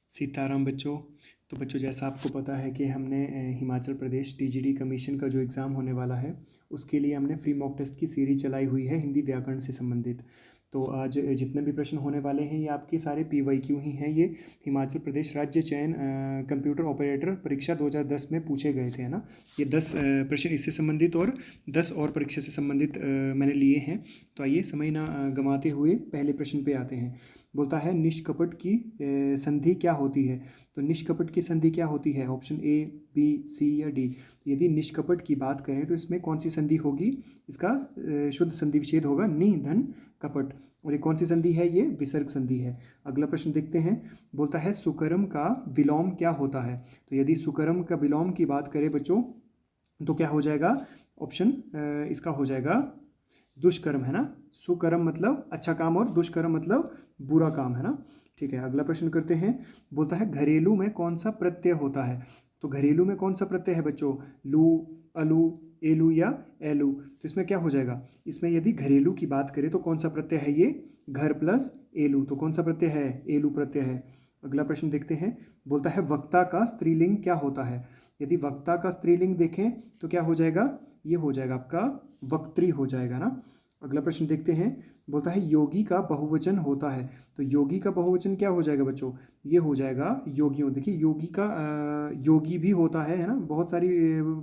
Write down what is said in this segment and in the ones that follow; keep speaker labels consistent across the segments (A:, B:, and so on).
A: सीताराम बच्चों। तो बच्चों, जैसा आपको पता है कि हमने हिमाचल प्रदेश टीजीडी कमीशन का जो एग्ज़ाम होने वाला है उसके लिए हमने फ्री मॉक टेस्ट की सीरीज चलाई हुई है हिंदी व्याकरण से संबंधित। तो आज जितने भी प्रश्न होने वाले हैं ये आपके सारे PYQ ही हैं। ये हिमाचल प्रदेश राज्य चयन कंप्यूटर ऑपरेटर परीक्षा 2010 में पूछे गए थे, है ना। ये 10 प्रश्न इससे संबंधित और 10 और परीक्षा से संबंधित मैंने लिए हैं। तो आइए समय ना गंवाते हुए पहले प्रश्न पे आते हैं। बोलता है निष्कपट की संधि क्या होती है। तो निष्कपट की संधि क्या होती है? ऑप्शन A, B, C या D। यदि निष्कपट की बात करें तो इसमें कौन सी संधि होगी? इसका शुद्ध संधि विच्छेद होगा नि धन कपट। और ये कौन सी संधि है? ये विसर्ग संधि है। अगला प्रश्न देखते हैं। बोलता है सुकर्म का विलोम क्या होता है। तो यदि सुकर्म का विलोम की बात करें बच्चों तो क्या हो जाएगा? ऑप्शन इसका हो जाएगा दुष्कर्म, है ना। सुकर्म मतलब अच्छा काम और दुष्कर्म मतलब बुरा काम, है ना। ठीक है, अगला प्रश्न करते हैं। बोलता है घरेलू में कौन सा प्रत्यय होता है। तो घरेलू में कौन सा प्रत्यय है बच्चों? लू, अलू, एलू या एलू। तो इसमें क्या हो जाएगा? इसमें यदि घरेलू की बात करें तो कौन सा प्रत्यय है? ये घर प्लस एलू। तो कौन सा प्रत्यय है? एलू प्रत्यय है। अगला प्रश्न देखते हैं। बोलता है वक्ता का स्त्रीलिंग क्या होता है। यदि वक्ता का स्त्रीलिंग देखें तो क्या हो जाएगा? ये हो जाएगा आपका वक्त्री हो जाएगा ना। अगला प्रश्न देखते हैं। बोलता है योगी का बहुवचन होता है। तो योगी का बहुवचन क्या हो जाएगा बच्चों? ये हो जाएगा योगियों। देखिए योगी का योगी भी होता है ना। बहुत सारी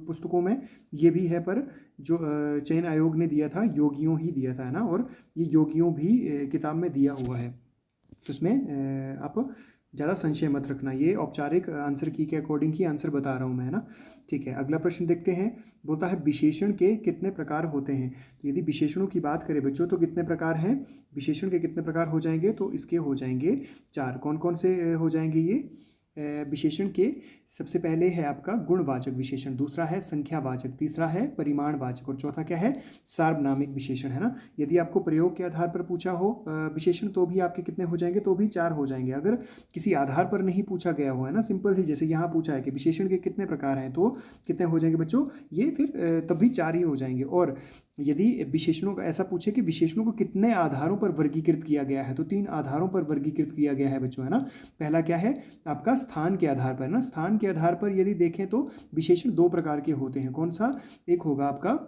A: पुस्तकों में ये भी है, पर जो चयन आयोग ने दिया था योगियों ही दिया था, है ना। और ये योगियों भी किताब में दिया हुआ है। तो इसमें आप ज़्यादा संशय मत रखना। ये औपचारिक आंसर की के अकॉर्डिंग ही आंसर बता रहा हूँ मैं, है ना। ठीक है, अगला प्रश्न देखते हैं। बोलता है विशेषण के कितने प्रकार होते हैं। तो यदि विशेषणों की बात करें बच्चों तो कितने प्रकार हैं? विशेषण के कितने प्रकार हो जाएंगे? तो इसके हो जाएंगे 4। कौन कौन से हो जाएंगे ये विशेषण के? सबसे पहले है आपका गुणवाचक विशेषण, दूसरा है संख्यावाचक, तीसरा है परिमाणवाचक और चौथा क्या है? सार्वनामिक विशेषण, है ना। यदि आपको प्रयोग के आधार पर पूछा हो विशेषण तो भी आपके कितने हो जाएंगे? तो भी 4 हो जाएंगे। अगर किसी आधार पर नहीं पूछा गया हो, है ना, सिंपल ही जैसे यहाँ पूछा है कि विशेषण के कितने प्रकार हैं, तो कितने हो जाएंगे बच्चों? ये फिर तब भी 4 ही हो जाएंगे। और यदि विशेषणों का ऐसा पूछे कि विशेषणों को कितने आधारों पर वर्गीकृत किया गया है, तो 3 आधारों पर वर्गीकृत किया गया है बच्चों, है ना। पहला क्या है? आपका स्थान के आधार पर ना। स्थान के आधार पर यदि देखें तो विशेषण 2 प्रकार के होते हैं। कौन सा? एक होगा आपका,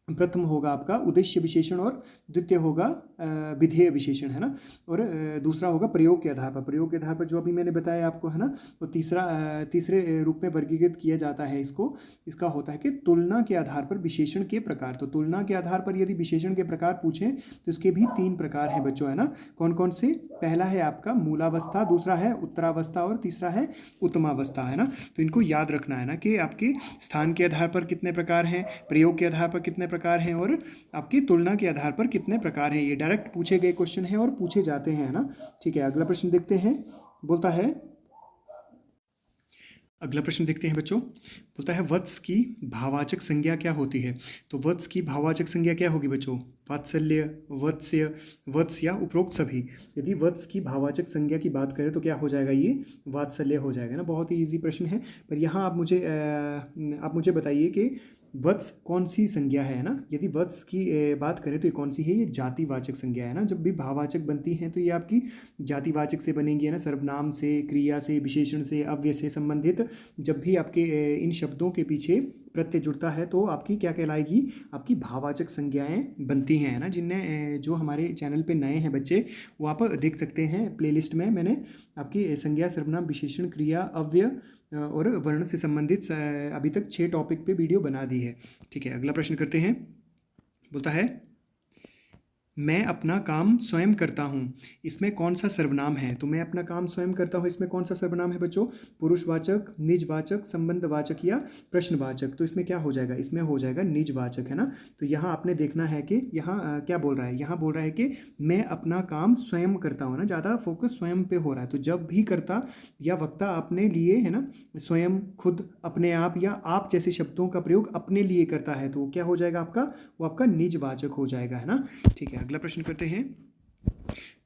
A: प्रथम होगा आपका उद्देश्य विशेषण और द्वितीय होगा विधेय विशेषण, है ना। और दूसरा होगा प्रयोग के आधार पर। प्रयोग के आधार पर जो अभी मैंने बताया आपको, है ना। तो तीसरे रूप में वर्गीकृत किया जाता है इसको। इसका होता है कि तुलना के आधार पर विशेषण के प्रकार। तो तुलना के आधार पर यदि विशेषण के प्रकार पूछें तो इसके भी 3 प्रकार हैं बच्चों, है ना। कौन कौन से? पहला है आपका मूलावस्था, दूसरा है उत्तरावस्था और तीसरा है उत्तमावस्था, है ना। तो इनको याद रखना है ना कि आपके स्थान के आधार पर कितने प्रकार हैं, प्रयोग के आधार पर कितने प्रकार हैं और आपकी तुलना के आधार पर कितने प्रकार हैं। ये डायरेक्ट पूछे गए क्वेश्चन हैं और पूछे जाते हैं ना। ठीक है, अगला प्रश्न देखते हैं। बोलता है, अगला प्रश्न देखते हैं बच्चों। बोलता है वत्स की भाववाचक संज्ञा क्या होती है। तो वत्स की भाववाचक संज्ञा क्या होगी बच्चों? वात्सल्य, वत्स्य, वत्स या उपरोक्त सभी। यदि वत्स की भाववाचक संज्ञा की बात करें तो क्या हो जाएगा? ये वात्सल्य हो जाएगा ना। बहुत ही इजी प्रश्न है। पर यहाँ आप मुझे बताइए कि वत्स कौन सी संज्ञा है ना। यदि वत्स की बात करें तो ये कौन सी है? ये जातिवाचक संज्ञा है ना। जब भी भाववाचक बनती हैं तो ये आपकी जातिवाचक से बनेंगी, है ना। सर्वनाम से, क्रिया से, विशेषण से, अव्यय से संबंधित जब भी आपके इन शब्दों के पीछे प्रत्यय जुड़ता है तो आपकी क्या कहलाएगी? आपकी भाववाचक संज्ञाएं बनती हैं, है ना। जिनने जो हमारे चैनल पे नए हैं बच्चे वो आप देख सकते हैं प्लेलिस्ट में। मैंने आपकी संज्ञा, सर्वनाम, विशेषण, क्रिया, अव्यय और वर्ण से संबंधित अभी तक 6 टॉपिक पे वीडियो बना दी है। ठीक है, अगला प्रश्न करते हैं। बोलता है मैं अपना काम स्वयं करता हूँ, इसमें कौन सा सर्वनाम है। तो मैं अपना काम स्वयं करता हूँ, इसमें कौन सा सर्वनाम है बच्चों? पुरुषवाचक, निजवाचक, संबंधवाचक या प्रश्नवाचक। तो इसमें क्या हो जाएगा? इसमें हो जाएगा निजवाचक, है ना। तो यहाँ आपने देखना है कि यहाँ क्या बोल रहा है? यहाँ बोल रहा है कि मैं अपना काम स्वयं करता हूँ ना। ज़्यादा फोकस स्वयं पे हो रहा है। तो जब भी कर्ता या वक्ता अपने लिए, है ना, स्वयं, खुद, अपने आप या आप जैसे शब्दों का प्रयोग अपने लिए करता है तो क्या हो जाएगा आपका? वो आपका निजवाचक हो जाएगा, है ना। ठीक है, अगला प्रश्न करते हैं।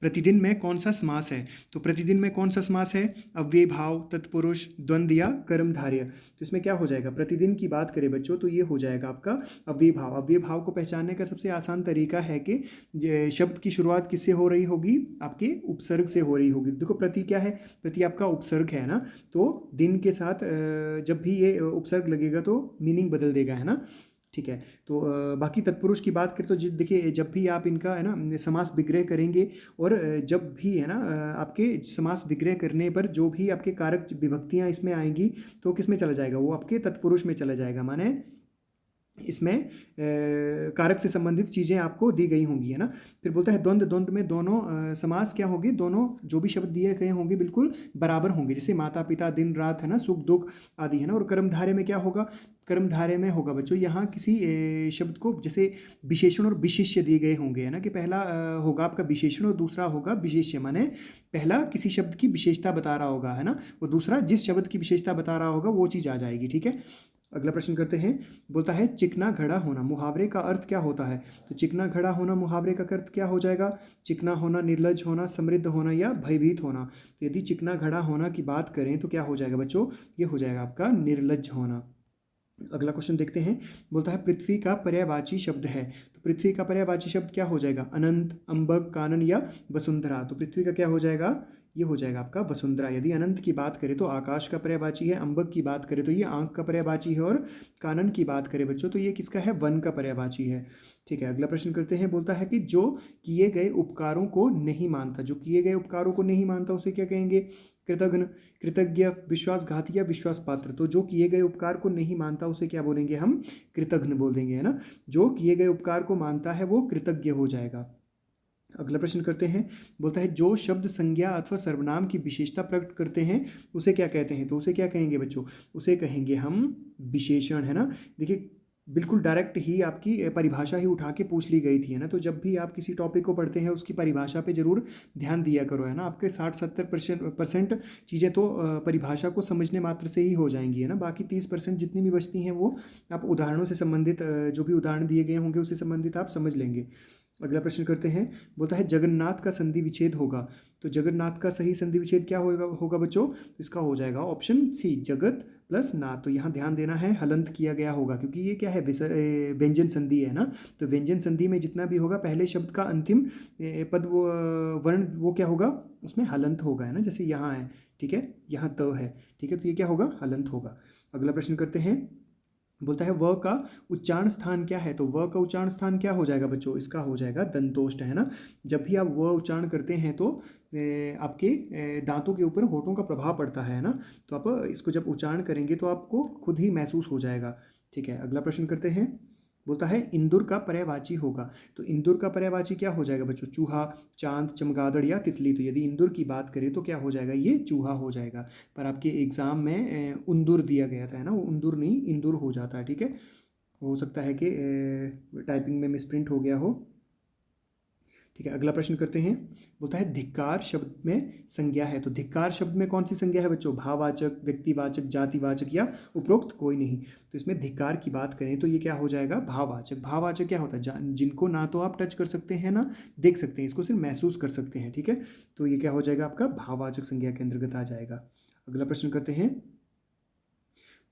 A: प्रतिदिन में कौन सा समास है? तो प्रतिदिन में कौन सा समास है? अव्यय भाव, तत्पुरुष, द्वंद्व या कर्मधारय। तो इसमें क्या हो जाएगा? प्रतिदिन की बात करें बच्चों तो ये हो जाएगा आपका अव्यय भाव। अव्यय भाव को पहचानने का सबसे आसान तरीका है कि शब्द की शुरुआत किससे हो रही होगी? आपके उपसर्ग से हो रही होगी। देखो प्रति क्या है? प्रति आपका उपसर्ग है ना, तो दिन के साथ जब भी ये उपसर्ग लगेगा तो मीनिंग बदल देगा, है ना। ठीक है, तो बाकी तत्पुरुष की बात करें तो देखिए जब भी आप इनका है ना समास विग्रह करेंगे और जब भी है ना आपके समास विग्रह करने पर जो भी आपके कारक विभक्तियां इसमें आएंगी तो किस में चला जाएगा? वो आपके तत्पुरुष में चला जाएगा। माने इसमें कारक से संबंधित चीज़ें आपको दी गई होंगी, है ना। फिर बोलता है द्वंद्व। द्वंद्व में दोनों समास क्या होंगे? दोनों जो भी शब्द दिए गए होंगे बिल्कुल बराबर होंगे, जैसे माता पिता, दिन रात, है ना, सुख दुख आदि, है ना। और कर्मधारय में क्या होगा? कर्मधारय में होगा बच्चों यहाँ किसी शब्द को जैसे विशेषण और विशेष्य दिए गए होंगे, है ना, कि पहला होगा आपका विशेषण और दूसरा होगा विशेष्य। माने पहला किसी शब्द की विशेषता बता रहा होगा, है ना, और दूसरा जिस शब्द की विशेषता बता रहा होगा वो चीज़ आ जाएगी। ठीक है, अगला प्रश्न करते हैं। बोलता है चिकना घड़ा होना मुहावरे का अर्थ क्या होता है? तो चिकना घड़ा होना मुहावरे का अर्थ क्या हो जाएगा? चिकना होना, निर्लज होना, समृद्ध होना या भयभीत होना। तो यदि चिकना घड़ा होना की बात करें तो क्या हो जाएगा बच्चों? ये हो जाएगा आपका निर्लज होना। अगला क्वेश्चन देखते हैं। बोलता है पृथ्वी का पर्यायवाची शब्द है। तो पृथ्वी का पर्यायवाची शब्द क्या हो जाएगा? अनंत, अंबक, कानन या वसुंधरा। तो पृथ्वी का क्या हो जाएगा? ये हो जाएगा आपका वसुंधरा। यदि अनंत की बात करें तो आकाश का पर्यायवाची है, अंबक की बात करें तो ये आंख का पर्यायवाची है, और कानन की बात करें बच्चों तो ये किसका है? वन का पर्यायवाची है। ठीक है, अगला प्रश्न करते हैं। बोलता है कि जो किए गए उपकारों को नहीं मानता, जो किए गए उपकारों को नहीं मानता उसे क्या कहेंगे? कृतघ्न, कृतज्ञ, विश्वासघाती या विश्वास पात्र। तो जो किए गए उपकार को नहीं मानता उसे क्या बोलेंगे हम? कृतघ्न बोल देंगे, है ना। जो किए गए उपकार को मानता है वो कृतज्ञ हो जाएगा। अगला प्रश्न करते हैं। बोलता है जो शब्द संज्ञा अथवा सर्वनाम की विशेषता प्रकट करते हैं उसे क्या कहते हैं? तो उसे क्या कहेंगे बच्चों? उसे कहेंगे हम विशेषण, है ना। देखिए बिल्कुल डायरेक्ट ही आपकी परिभाषा ही उठा के पूछ ली गई थी, है ना। तो जब भी आप किसी टॉपिक को पढ़ते हैं उसकी परिभाषा पे जरूर ध्यान दिया करो, है ना। आपके 60-70% चीज़ें तो परिभाषा को समझने मात्र से ही हो जाएंगी, है ना। बाकी 30% जितनी भी बचती हैं वो आप उदाहरणों से संबंधित जो भी उदाहरण दिए गए होंगे उससे संबंधित आप समझ लेंगे। अगला प्रश्न करते हैं। बोलता है जगन्नाथ का संधि विच्छेद होगा। तो जगन्नाथ का सही संधि विच्छेद क्या होगा बच्चों? इसका हो जाएगा ऑप्शन सी, जगत प्लस नाथ। तो यहाँ ध्यान देना है, हलंत किया गया होगा क्योंकि ये क्या है? व्यंजन संधि है ना। तो व्यंजन संधि में जितना भी होगा पहले शब्द का अंतिम पद वर्ण वो क्या होगा? उसमें हलंत होगा, है ना। जैसे यहाँ है, ठीक है, यहाँ त है, ठीक है, तो ये क्या होगा? हलंत होगा। अगला प्रश्न करते हैं। बोलता है व का उच्चारण स्थान क्या है? तो व का उच्चारण स्थान क्या हो जाएगा बच्चों? इसका हो जाएगा दंतोष्ठ, है ना। जब भी आप व उच्चारण करते हैं तो आपके दांतों के ऊपर होठों का प्रभाव पड़ता है ना। तो आप इसको जब उच्चारण करेंगे तो आपको खुद ही महसूस हो जाएगा। ठीक है, अगला प्रश्न करते हैं। बोलता है इंदुर का पर्यायवाची होगा। तो इंदुर का पर्यायवाची क्या हो जाएगा बच्चों? चूहा, चांद, चमगादड़ या तितली। तो यदि इंदुर की बात करें तो क्या हो जाएगा? ये चूहा हो जाएगा। पर आपके एग्जाम में उंदुर दिया गया था, है ना, वो उंदुर नहीं इंदुर हो जाता है। ठीक है, हो सकता है कि टाइपिंग में मिसप्रिंट हो गया हो। ठीक है, अगला प्रश्न करते हैं। बोलता है धिक्कार शब्द में संज्ञा है। तो धिक्कार शब्द में कौन सी संज्ञा है बच्चों? भाववाचक, व्यक्तिवाचक, जातिवाचक या उपरोक्त कोई नहीं। तो इसमें धिक्कार की बात करें तो ये क्या हो जाएगा? भाववाचक। भाववाचक क्या होता है? जिनको ना तो आप टच कर सकते हैं ना देख सकते हैं, इसको सिर्फ महसूस कर सकते हैं। ठीक है, तो ये क्या हो जाएगा? आपका भाववाचक संज्ञा के अंतर्गत आ जाएगा। अगला प्रश्न करते हैं।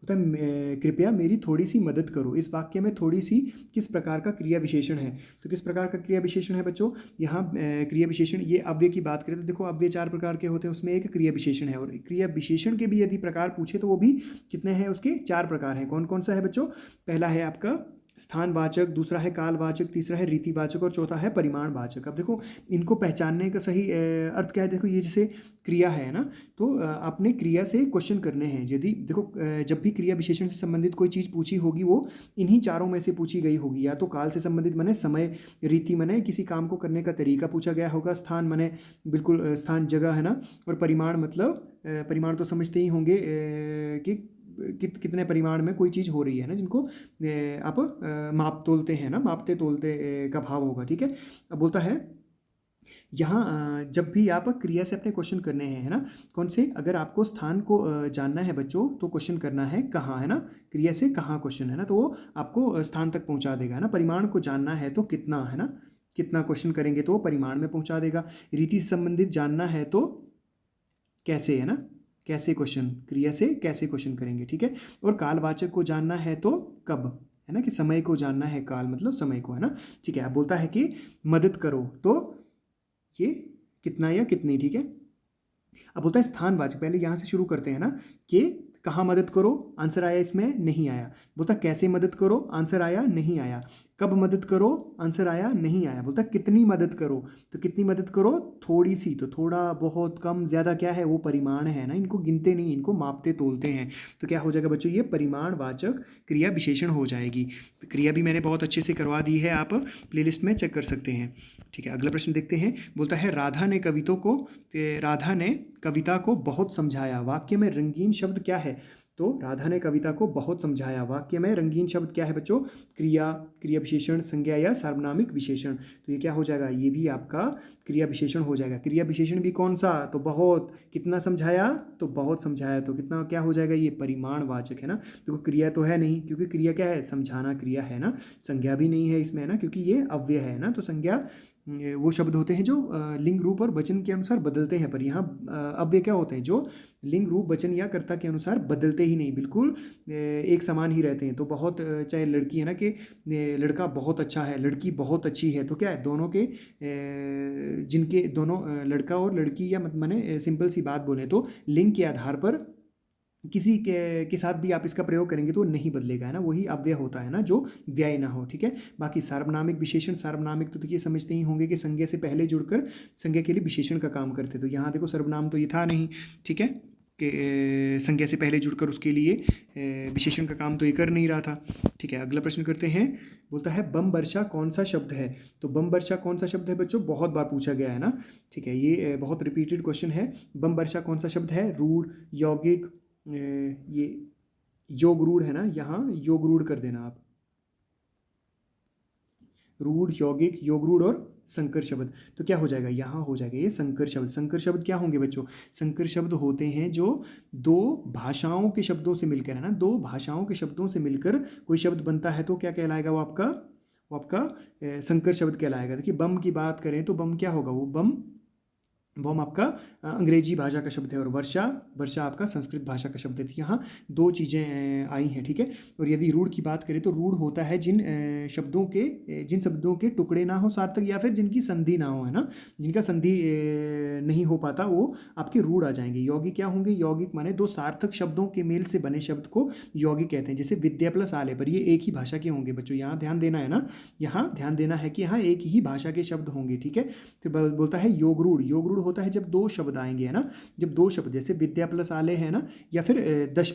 A: होता है कृपया मेरी थोड़ी सी मदद करो। इस वाक्य में थोड़ी सी किस प्रकार का क्रिया विशेषण है? तो किस प्रकार का क्रिया विशेषण है बच्चों? यहाँ क्रिया विशेषण, ये अव्यय की बात करें तो देखो अव्यय 4 प्रकार के होते हैं, उसमें एक क्रिया विशेषण है। और क्रिया विशेषण के भी यदि प्रकार पूछे तो वो भी कितने हैं? उसके 4 प्रकार हैं। कौन कौन सा है बच्चों? पहला है आपका स्थानवाचक, दूसरा है कालवाचक, तीसरा है रीतिवाचक और चौथा है परिमाणवाचक। अब देखो इनको पहचानने का सही अर्थ क्या है? देखो ये जैसे क्रिया है ना, तो आपने क्रिया से क्वेश्चन करने हैं। यदि देखो जब भी क्रिया विशेषण से संबंधित कोई चीज़ पूछी होगी वो इन्हीं चारों में से पूछी गई होगी। या तो काल से संबंधित माने समय, रीति माने किसी काम को करने का तरीका पूछा गया होगा, स्थान माने बिल्कुल स्थान जगह, है ना, और परिमाण मतलब परिमाण तो समझते ही होंगे कि कितने परिमाण में कोई चीज़ हो रही है ना, जिनको आप माप तोलते हैं ना, मापते तोलते का भाव होगा। ठीक है, अब बोलता है यहाँ जब भी आप क्रिया से अपने क्वेश्चन करने हैं, है ना, कौन से? अगर आपको स्थान को जानना है बच्चों तो क्वेश्चन करना है कहाँ, है ना, क्रिया से कहाँ क्वेश्चन, है ना, तो वो आपको स्थान तक पहुँचा देगा, है ना। परिमाण को जानना है तो कितना, है ना, कितना क्वेश्चन करेंगे तो वो परिमाण में पहुंचा देगा। रीति से संबंधित जानना है तो कैसे, है ना, कैसे क्वेश्चन, क्रिया से कैसे क्वेश्चन करेंगे, ठीक है। और कालवाचक को जानना है तो कब, है ना, कि समय को जानना है, काल मतलब समय को, है ना, ठीक है। अब बोलता है कि मदद करो तो ये कितना या कितनी, ठीक है। अब बोलता है स्थानवाचक, पहले यहाँ से शुरू करते हैं ना, कि कहाँ मदद करो, आंसर आया इसमें नहीं आया। बोलता कैसे मदद करो, आंसर आया नहीं आया। कब मदद करो, आंसर आया नहीं आया। बोलता कितनी मदद करो, तो कितनी मदद करो, थोड़ी सी, तो थोड़ा, बहुत, कम, ज़्यादा क्या है, वो परिमाण है ना, इनको गिनते नहीं, इनको मापते तोलते हैं। तो क्या हो जाएगा बच्चों, ये परिमाणवाचक क्रिया विशेषण हो जाएगी। क्रिया भी मैंने बहुत अच्छे से करवा दी है, आप प्लेलिस्ट में चेक कर सकते हैं, ठीक है। अगला प्रश्न देखते हैं। बोलता है राधा ने कविता को बहुत समझाया। वाक्य में रंगीन शब्द क्या है, तो राधा ने कविता को बहुत समझाया। वाक्य में रंगीन शब्द क्या है बच्चों, क्रिया, क्रिया विशेषण, संज्ञा या सार्वनामिक विशेषण। तो ये क्या हो जाएगा, ये भी आपका क्रिया विशेषण हो जाएगा। क्रिया विशेषण भी कौन सा, तो बहुत। कितना समझाया, तो बहुत समझाया, तो कितना क्या हो जाएगा, ये परिमाणवाचक है ना। देखो क्रिया तो है नहीं, क्योंकि क्रिया क्या है, समझाना क्रिया है ना। संज्ञा भी नहीं है इसमें, है ना, क्योंकि ये अव्यय है ना। तो संज्ञा वो शब्द होते हैं जो लिंग, रूप और वचन के अनुसार बदलते हैं, पर यहाँ अव्यय क्या होते हैं, जो लिंग, रूप, वचन या कर्ता के अनुसार बदलते ही नहीं, बिल्कुल एक समान ही रहते हैं। तो बहुत, चाहे लड़की है ना, कि लड़का बहुत अच्छा है, लड़की बहुत अच्छी है, तो क्या है, दोनों के जिनके दोनों लड़का और लड़की, या माने सिंपल सी बात बोले तो लिंग के आधार पर किसी के साथ भी आप इसका प्रयोग करेंगे तो नहीं बदलेगा, है ना। वही अव्यय होता है ना, जो व्यय ना हो, ठीक है। बाकी सार्वनामिक विशेषण, सार्वनामिक तो देखिए समझते ही होंगे कि संज्ञा से पहले जुड़कर संज्ञा के लिए विशेषण का काम करते। तो यहाँ देखो सर्वनाम तो ये था नहीं, ठीक है, कि संज्ञा से पहले जुड़कर उसके लिए विशेषण का काम तो ये कर नहीं रहा था, ठीक है। अगला प्रश्न करते हैं। बोलता है बम वर्षा कौन सा शब्द है। तो बम वर्षा कौन सा शब्द है बच्चों, बहुत बार पूछा गया है ना, ठीक है। ये बहुत रिपीटेड क्वेश्चन है। बम वर्षा कौन सा शब्द है, रूढ़, यौगिक, ये योग रूढ़ है ना, यहाँ योग रूढ़ कर देना आप, रूढ़, यौगिक, योग रूढ़ और संकर शब्द। तो क्या हो जाएगा, यहाँ हो जाएगा ये संकर शब्द। संकर शब्द क्या होंगे बच्चों, संकर शब्द होते हैं जो दो भाषाओं के शब्दों से मिलकर, है ना, दो भाषाओं के शब्दों से मिलकर कोई शब्द बनता है, तो क्या कहलाएगा, वो आपका संकर शब्द कहलाएगा। देखिए बम की बात करें तो बम क्या होगा, वो बम आपका अंग्रेजी भाषा का शब्द है, और वर्षा आपका संस्कृत भाषा का शब्द है। यहाँ दो चीज़ें आई हैं, ठीक है। और यदि रूढ़ की बात करें तो रूढ़ होता है जिन शब्दों के टुकड़े ना हो सार्थक, या फिर जिनकी संधि ना हो, है ना, जिनका संधि नहीं हो पाता, वो आपके रूढ़ आ जाएंगे। यौगिक क्या होंगे, यौगिक माने दो सार्थक शब्दों के मेल से बने शब्द को यौगिक कहते हैं। जैसे विद्या प्लस आले, पर ये एक ही भाषा के होंगे बच्चों, यहाँ ध्यान देना है ना, यहाँ ध्यान देना है कि यहाँ एक ही भाषा के शब्द होंगे, ठीक है। फिर बोलता है योग रूढ़। योग रूढ़ होता है जब दो शब्द आएंगे, है ना, जब दो शब्द, जैसे विद्या प्लस आले है ना, या फिर दस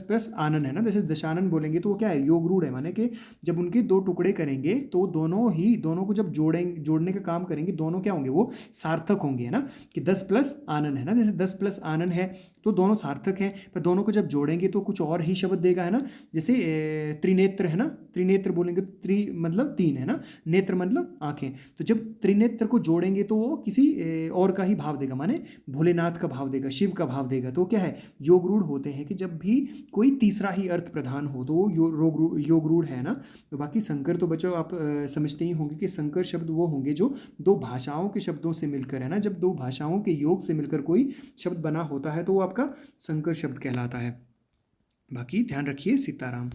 A: प्लस आनन है ना, जैसे दशानन बोलेंगे तो वो क्या है, योग रूढ़ है। माने कि जब उनके दो टुकड़े करेंगे तो दोनों को जब जोड़ने का काम करेंगे, दोनों क्या होंगे, वो सार्थक होंगे, है ना, कि 10 प्लस आनन है ना, जैसे 10 प्लस आनन है तो दोनों सार्थक हैं, पर दोनों को जब जोड़ेंगे तो कुछ और ही शब्द देगा, है ना। जैसे त्रिनेत्र है ना, त्रिनेत्र बोलेंगे तो त्रि मतलब तीन, है ना, नेत्र मतलब आंखें, तो जब त्रिनेत्र को जोड़ेंगे तो वो किसी और का ही भाव देगा, माने भोलेनाथ का भाव देगा, शिव का भाव देगा। तो क्या है, योग रूढ़ होते हैं कि जब भी कोई तीसरा ही अर्थ प्रधान हो तो वो योग रूढ़ है ना। तो बाकी संकर तो बच्चों आप समझते ही होंगे कि संकर शब्द वो होंगे जो दो भाषाओं के शब्दों से मिलकर, है ना, जब दो भाषाओं के योग से मिलकर कोई शब्द बना होता है तो वो आपका संकर शब्द कहलाता है। बाकी ध्यान रखिए। सीताराम।